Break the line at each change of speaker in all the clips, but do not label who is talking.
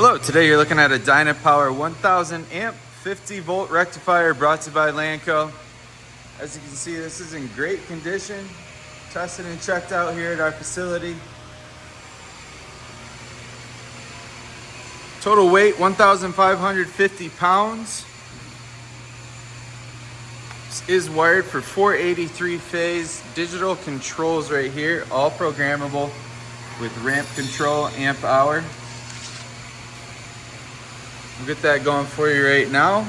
Hello, today you're looking at a Dynapower 1000 amp 50 volt rectifier brought to you by Lanco. As you can see, this is in great condition. Tested and checked out here at our facility. Total weight 1,550 pounds. This is wired for 483 phase digital controls right here, all programmable with ramp control, amp hour. We'll get that going for you right now.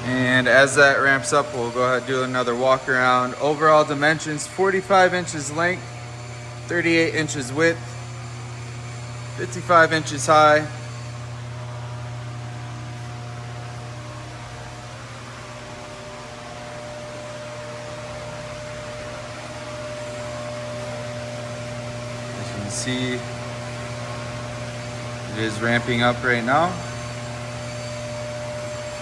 And as that ramps up, we'll go ahead and do another walk around. Overall dimensions, 45 inches length, 38 inches width, 55 inches high. As you can see, it is ramping up right now.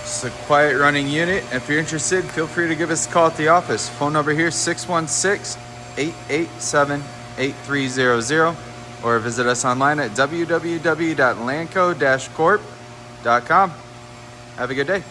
It's a quiet running unit. If you're interested, feel free to give us a call at the office. Phone number here, 616-887-8300, or visit us online at www.lanco-corp.com. Have a good day.